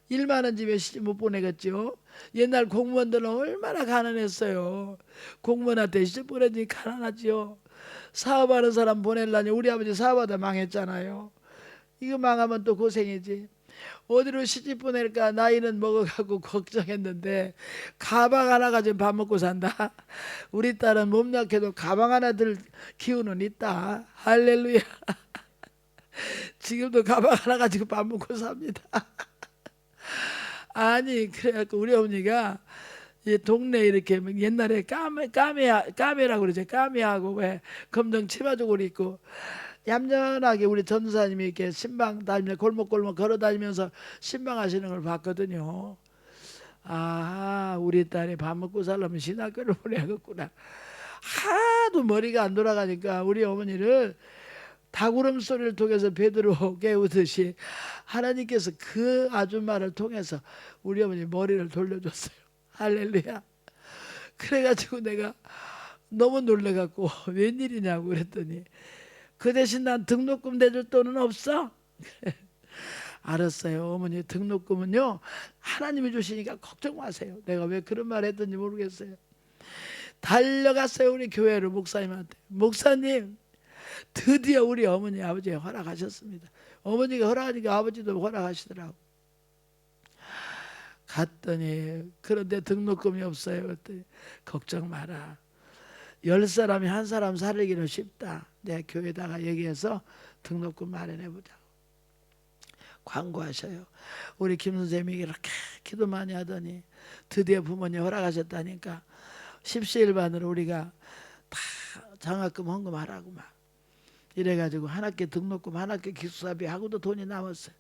일 많은 집에 시집 못 보내겠죠. 옛날 공무원들은 얼마나 가난했어요. 공무원한테 시집 보내니 가난하지요. 사업하는 사람 보내려니 우리 아버지 사업하다 망했잖아요. 이거 망하면 또 고생이지. 어디로 시집 보낼까 나이는 먹어가고 걱정했는데 가방 하나 가지고 밥 먹고 산다. 우리 딸은 몸 약해도 가방 하나 들 기운은 있다. 할렐루야. 지금도 가방 하나 가지고 밥 먹고 삽니다. 아니 그래갖고 우리 어머니가 이 동네 이렇게 옛날에 까메라고 그러죠. 까메하고 왜 검정 치마족을 입고 얌전하게 우리 전도사님이 이렇게 신방 다니면서 골목골목 걸어 다니면서 신방하시는 걸 봤거든요. 아, 우리 딸이 밥 먹고 살려면 신학교를 보내야겠구나. 하도 머리가 안 돌아가니까 우리 어머니를 닭울음 소리를 통해서 베드로 깨우듯이 하나님께서 그 아줌마를 통해서 우리 어머니 머리를 돌려줬어요. 할렐루야. 그래가지고 내가 너무 놀래갖고 웬일이냐고 그랬더니 그 대신 난 등록금 내줄 돈은 없어? 알았어요. 어머니 등록금은요 하나님이 주시니까 걱정 마세요. 내가 왜 그런 말 했던지 모르겠어요. 달려갔어요. 우리 교회로 목사님한테. 목사님 드디어 우리 어머니 아버지 허락하셨습니다. 어머니가 허락하니까 아버지도 허락하시더라고. 갔더니 그런데 등록금이 없어요. 그랬더니 걱정 마라. 10사람이 한 사람 살리기는 쉽다. 내 교회에다가 얘기해서 등록금 마련해보자. 광고하셔요. 우리 김 선생님이 이렇게 기도 많이 하더니 드디어 부모님 허락하셨다니까 십시일반으로 우리가 다 장학금 헌금하라고 막 이래가지고 한 학기 등록금 한 학기 기숙사비 하고도 돈이 남았어요.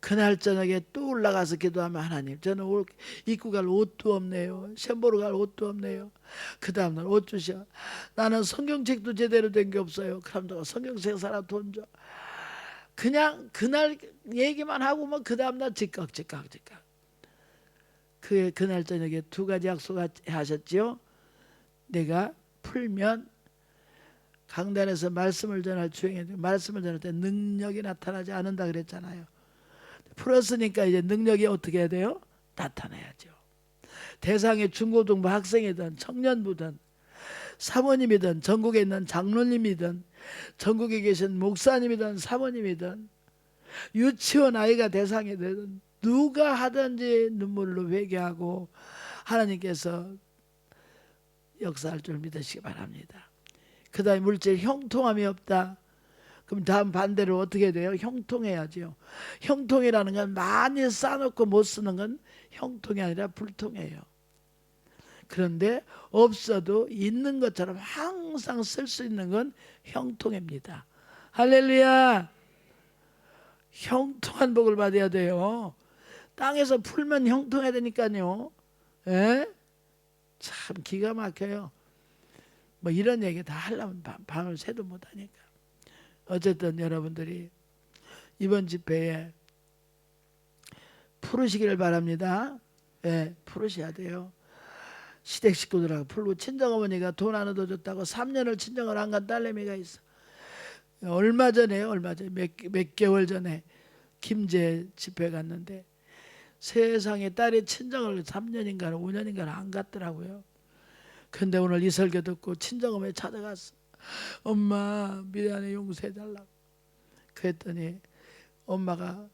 그날 저녁에 또 올라가서 기도하면 하나님 저는 입고 갈 옷도 없네요. 시험 보러 갈 옷도 없네요. 그 다음날 옷 주셔. 나는 성경책도 제대로 된 게 없어요. 그럼 너가 성경책 사라 돈 줘. 그냥 그날 얘기만 하고 뭐 그 다음날 즉각. 그날 저녁에 두 가지 약속하셨지요. 내가 풀면 강단에서 말씀을 전할 주행에 말씀을 전할 때 능력이 나타나지 않는다 그랬잖아요. 풀었으니까 이제 능력이 어떻게 해야 돼요? 나타나야죠. 대상의 중고등부 학생이든 청년부든 사모님이든 전국에 있는 장로님이든 전국에 계신 목사님이든 사모님이든 유치원 아이가 대상이 되든 누가 하든지 눈물로 회개하고 하나님께서 역사할 줄 믿으시기 바랍니다. 그 다음에 물질 형통함이 없다. 그럼 다음 반대로 어떻게 돼요? 형통해야죠. 형통이라는 건 많이 쌓아놓고 못 쓰는 건 형통이 아니라 불통이에요. 그런데 없어도 있는 것처럼 항상 쓸 수 있는 건 형통입니다. 할렐루야. 형통한 복을 받아야 돼요. 땅에서 풀면 형통해야 되니까요. 에? 참 기가 막혀요. 뭐 이런 얘기 다 하려면 밤을 새도 못하니까. 어쨌든 여러분들이 이번 집회에 풀으시기를 바랍니다. 예, 풀으셔야 돼요. 시댁 식구들하고 풀고 친정어머니가 돈 안 얻어줬다고 3년을 친정을 안 간 딸내미가 있어. 얼마 전에 몇 개월 전에 김제 집회 갔는데 세상에 딸이 친정을 3년인가 5년인가 안 갔더라고요. 근데 오늘 이 설교 듣고 친정어머니 찾아갔어. 엄마 미안해 용서해달라고. 그랬더니 엄마가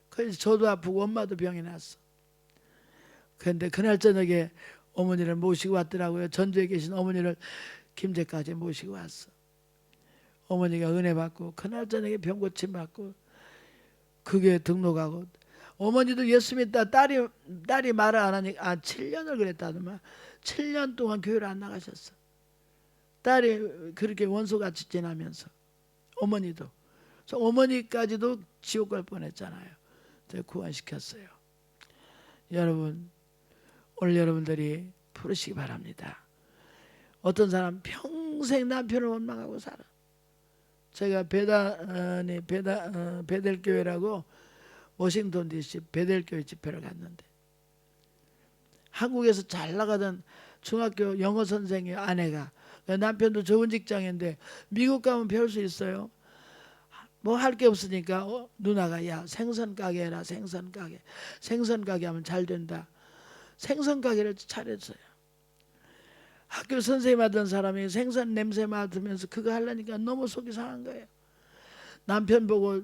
그래서 저도 아프고 엄마도 병이 났어. 그런데 그날 저녁에 어머니를 모시고 왔더라고요. 전주에 계신 어머니를 김제까지 모시고 왔어. 어머니가 은혜 받고 그날 저녁에 병 고침 받고 그게 등록하고 어머니도 예수 믿다 딸이 말을 안 하니까 7년을 그랬다더만 7년 동안 교회를 안 나가셨어. 딸이 그렇게 원수같이 지나면서 어머니도 그래서 어머니까지도 지옥 갈 뻔했잖아요. 구원시켰어요. 여러분 오늘 여러분들이 부르시기 바랍니다. 어떤 사람 평생 남편을 원망하고 살아. 제가 베델교회라고 워싱턴 DC 베델교회 집회를 갔는데 한국에서 잘 나가던 중학교 영어 선생의 아내가 남편도 좋은 직장인데 미국 가면 배울 수 있어요. 뭐 할 게 없으니까 누나가 야 생선 가게 해라. 생선 가게 하면 잘 된다. 생선 가게를 차렸어요. 학교 선생님 하던 사람이 생선 냄새 맡으면서 그거 하려니까 너무 속이 상한 거예요. 남편 보고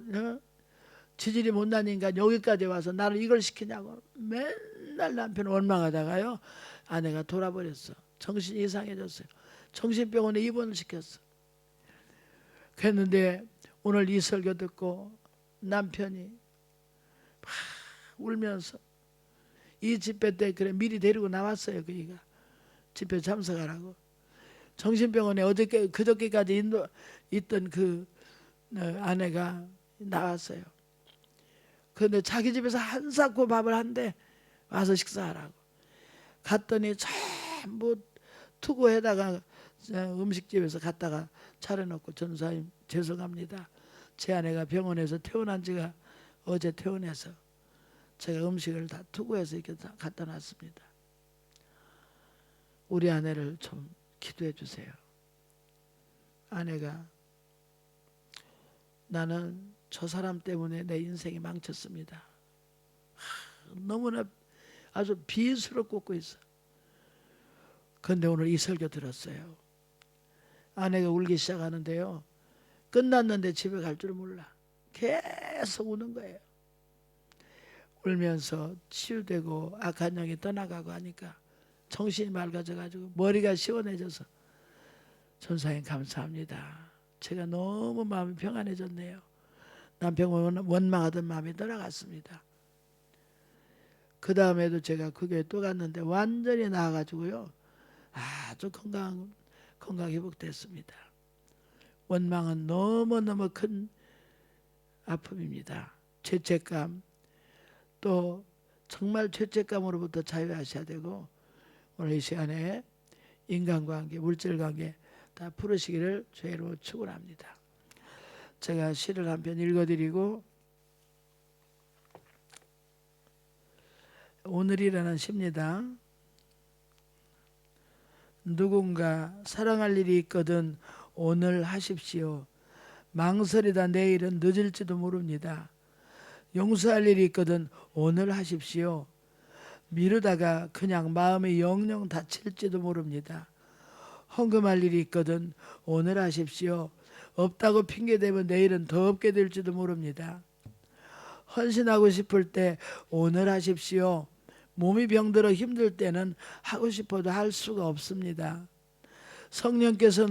지질이 못나니까 여기까지 와서 나를 이걸 시키냐고 맨날 남편 원망하다가요, 아내가 돌아버렸어. 정신이 이상해졌어요. 정신병원에 입원을 시켰어. 그랬는데 오늘 이 설교 듣고 남편이 막 울면서 이 집회 때 그래 미리 데리고 나왔어요. 그이가 집회 참석하라고. 정신병원에 어저께 그저께까지 있던 그 아내가 나왔어요. 그런데 자기 집에서 한사코 밥을 한대 와서 식사하라고. 갔더니 전부 투고에다가 음식집에서 갔다가 차려놓고, 전사님 죄송합니다. 제 아내가 병원에서 퇴원한 지가 어제 퇴원해서 제가 음식을 다 투고해서 이렇게 다 갖다 놨습니다. 우리 아내를 좀 기도해 주세요. 아내가 나는 저 사람 때문에 내 인생이 망쳤습니다. 너무나 아주 비수로 꽂고 있어. 그런데 오늘 이 설교 들었어요. 아내가 울기 시작하는데요, 끝났는데 집에 갈 줄 몰라. 계속 우는 거예요. 울면서 치유되고 악한 영이 떠나가고 하니까 정신이 맑아져가지고 머리가 시원해져서, 전사님 감사합니다. 제가 너무 마음이 평안해졌네요. 남편 원망하던 마음이 떠나갔습니다. 그 다음에도 제가 그 교회 또 갔는데 완전히 나아가지고요, 아주 건강 회복됐습니다. 원망은 너무너무 큰 아픔입니다. 죄책감, 또 정말 죄책감으로부터 자유하셔야 되고, 오늘 이 시간에 인간관계, 물질관계 다 풀으시기를 죄로 축원합니다. 제가 시를 한 편 읽어드리고, 오늘이라는 시입니다. 누군가 사랑할 일이 있거든 오늘 하십시오. 망설이다 내일은 늦을지도 모릅니다. 용서할 일이 있거든 오늘 하십시오. 미루다가 그냥 마음이 영영 다칠지도 모릅니다. 헌금할 일이 있거든 오늘 하십시오. 없다고 핑계대면 내일은 더 없게 될지도 모릅니다. 헌신하고 싶을 때 오늘 하십시오. 몸이 병들어 힘들 때는 하고 싶어도 할 수가 없습니다. 성령께서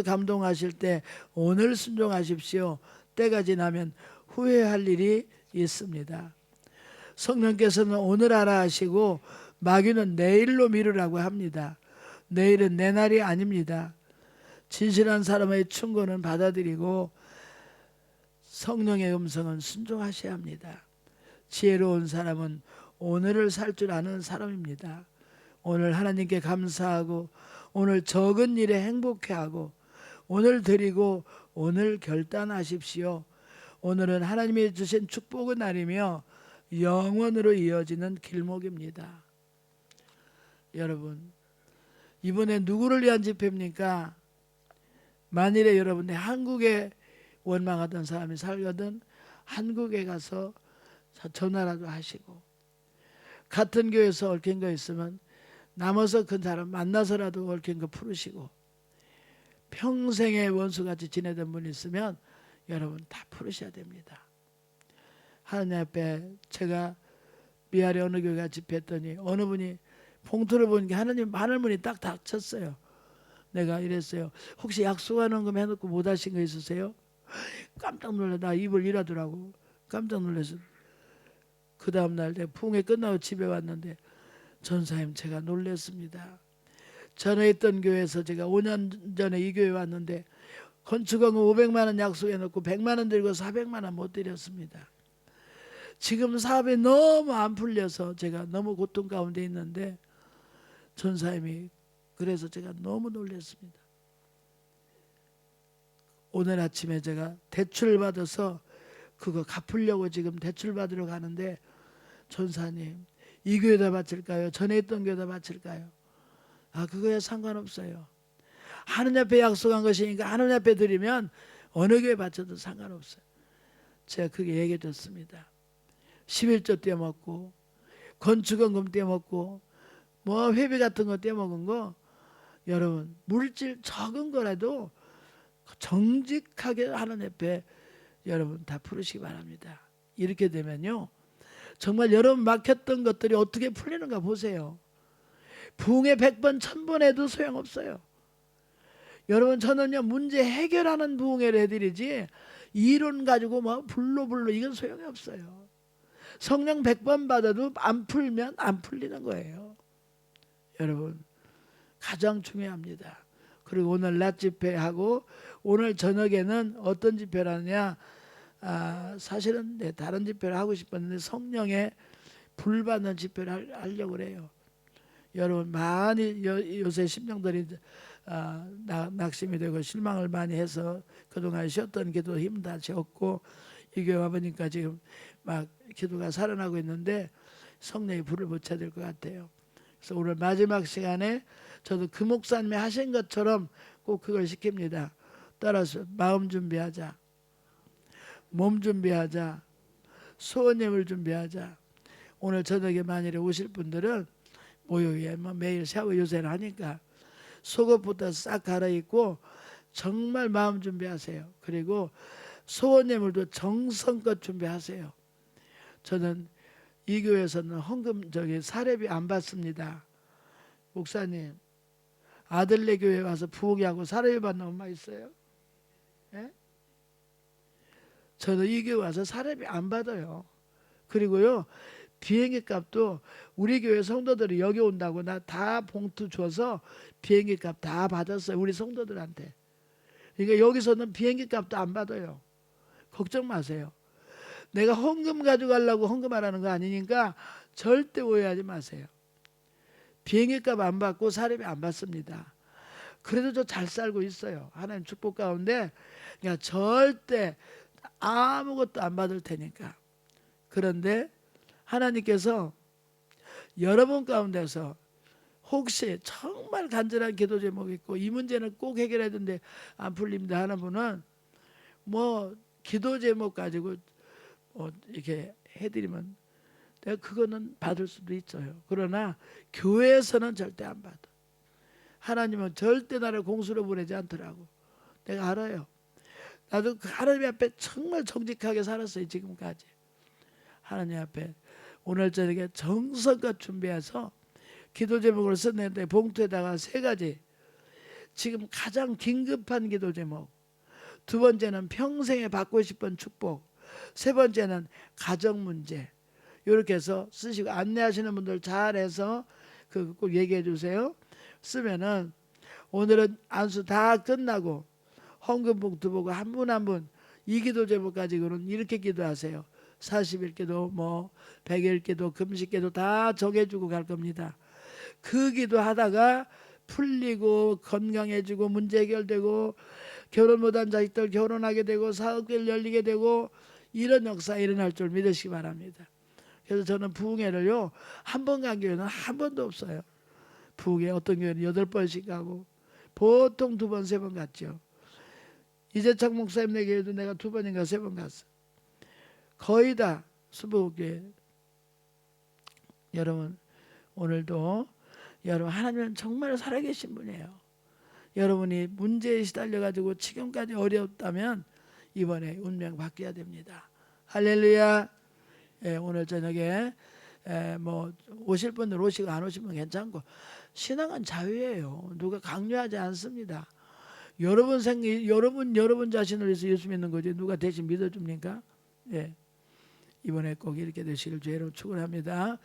감동하실 때 오늘 순종하십시오. 때가 지나면 후회할 일이 있습니다. 성령께서는 오늘 하라 하시고 마귀는 내일로 미루라고 합니다. 내일은 내 날이 아닙니다. 진실한 사람의 충고는 받아들이고 성령의 음성은 순종하셔야 합니다. 지혜로운 사람은 오늘을 살 줄 아는 사람입니다. 오늘 하나님께 감사하고 오늘 적은 일에 행복해하고 오늘 드리고 오늘 결단하십시오. 오늘은 하나님이 주신 축복의 날이며 영원으로 이어지는 길목입니다. 여러분, 이번에 누구를 위한 집회입니까? 만일에 여러분이 한국에 원망하던 사람이 살거든 한국에 가서 전화라도 하시고, 같은 교회에서 얽힌 거 있으면 남아서 그 사람 만나서라도 얽힌 거 풀으시고, 평생의 원수같이 지내던 분 있으면 여러분 다 풀으셔야 됩니다. 하나님 앞에 제가 미아리 어느 교회가 집회했더니 어느 분이 봉투를 보니까 하나님 하늘문이 딱 닫혔어요. 내가 이랬어요. 혹시 약속하는 거 해놓고 못 하신 거 있으세요? 깜짝 놀라. 나 입을 일하더라고. 깜짝 놀라서 그 다음날 내가 부흥회 끝나고 집에 왔는데, 전사님 제가 놀랐습니다. 전에 있던 교회에서 제가 5년 전에 이 교회 왔는데 건축원금 500만 원 약속해놓고 100만 원 들고 400만 원 못 드렸습니다. 지금 사업이 너무 안 풀려서 제가 너무 고통 가운데 있는데 전사님이, 그래서 제가 너무 놀랐습니다. 오늘 아침에 제가 대출 받아서 그거 갚으려고 지금 대출 받으러 가는데, 전사님 이 교회다 바칠까요? 전에 있던 교회다 바칠까요? 그거야 상관없어요. 하느님 앞에 약속한 것이니까 하느님 앞에 드리면 어느 교회 바쳐도 상관없어요. 제가 그게 얘기해 줬습니다. 11조 떼먹고 건축원금 떼먹고 뭐 회비 같은 거 떼먹은 거, 여러분 물질 적은 거라도 정직하게 하느님 앞에 여러분 다 풀으시기 바랍니다. 이렇게 되면요, 정말 여러분 막혔던 것들이 어떻게 풀리는가 보세요. 부흥에 100번 1000번 해도 소용없어요. 여러분, 저는요 문제 해결하는 부흥회를 해드리지 이론 가지고 뭐 불로 이건 소용이 없어요. 성령 100번 받아도 안 풀면 안 풀리는 거예요. 여러분, 가장 중요합니다. 그리고 오늘 낮 집회하고 오늘 저녁에는 어떤 집회를 하느냐, 사실은 다른 집회를 하고 싶었는데 성령의 불 받는 집회를 하려고 그래요. 여러분, 많이 요새 심령들이 낙심이 되고 실망을 많이 해서 그동안 쉬었던 기도 힘 다 채웠고 이 교회 와보니까 지금 막 기도가 살아나고 있는데 성령의 불을 붙여야 될 것 같아요. 그래서 오늘 마지막 시간에 저도 그 목사님이 하신 것처럼 꼭 그걸 시킵니다. 따라서 마음 준비하자, 몸 준비하자, 소원임을 준비하자. 오늘 저녁에 만일에 오실 분들은 목요일에 매일 샤워 요새를 하니까 속옷부터 싹 갈아입고 정말 마음 준비하세요. 그리고 소원 예물도 정성껏 준비하세요. 저는 이 교회에서는 헌금 사례비 안 받습니다. 목사님, 아들네 교회 와서 부흥하고 사례비 받는 엄마 있어요? 예? 저는 이 교회 와서 사례비 안 받아요. 그리고요, 비행기 값도 우리 교회 성도들이 여기 온다고 나 다 봉투 줘서 비행기 값 다 받았어요. 우리 성도들한테. 그러니까 여기서는 비행기 값도 안 받아요. 걱정 마세요. 내가 헌금 가져가려고 헌금하라는 거 아니니까 절대 오해하지 마세요. 비행기 값 안 받고 사례비 안 받습니다. 그래도 저 잘 살고 있어요. 하나님 축복 가운데. 그러니까 절대 아무것도 안 받을 테니까. 그런데 하나님께서 여러분 가운데서 혹시 정말 간절한 기도 제목이 있고 이 문제는 꼭 해결해야 되는데 안 풀립니다 하는 분은 뭐 기도 제목 가지고 이렇게 해드리면 내가 그거는 받을 수도 있어요. 그러나 교회에서는 절대 안 받아. 하나님은 절대 나를 공수로 보내지 않더라고. 내가 알아요. 나도 그 하나님 앞에 정말 정직하게 살았어요. 지금까지. 하나님 앞에 오늘 저녁에 정성껏 준비해서 기도 제목을 썼는데 봉투에다가 3가지, 지금 가장 긴급한 기도 제목, 2번째는 평생에 받고 싶은 축복, 3번째는 가정 문제, 이렇게 해서 쓰시고 안내하시는 분들 잘해서 그 꼭 얘기해 주세요. 쓰면은 오늘은 안수 다 끝나고 헌금 봉투 보고 한 분 한 분 이 기도 제목 가지고는 이렇게 기도하세요. 40일 기도, 100일 기도, 금식 기도 다 정해주고 갈 겁니다. 그 기도하다가 풀리고 건강해지고 문제 해결되고 결혼 못한 자식들 결혼하게 되고 사업길 열리게 되고 이런 역사 일어날 줄 믿으시기 바랍니다. 그래서 저는 부흥회를요 한 번 간 교회는 한 번도 없어요. 부흥회 어떤 교회는 8번씩 가고 보통 2번 3번 갔죠. 이재창 목사님네 교회도 내가 2번인가 3번 갔어. 거의 다 수복교회. 여러분, 오늘도 여러분 하나님은 정말 살아계신 분이에요. 여러분이 문제에 시달려가지고 지금까지 어려웠다면 이번에 운명 바뀌어야 됩니다. 할렐루야. 오늘 저녁에 오실 분들 오시고 안 오시면 괜찮고, 신앙은 자유예요. 누가 강요하지 않습니다. 여러분 자신을 위해서 예수 믿는 거지 누가 대신 믿어줍니까? 이번에 꼭 이렇게 되시길 주의로 축원합니다.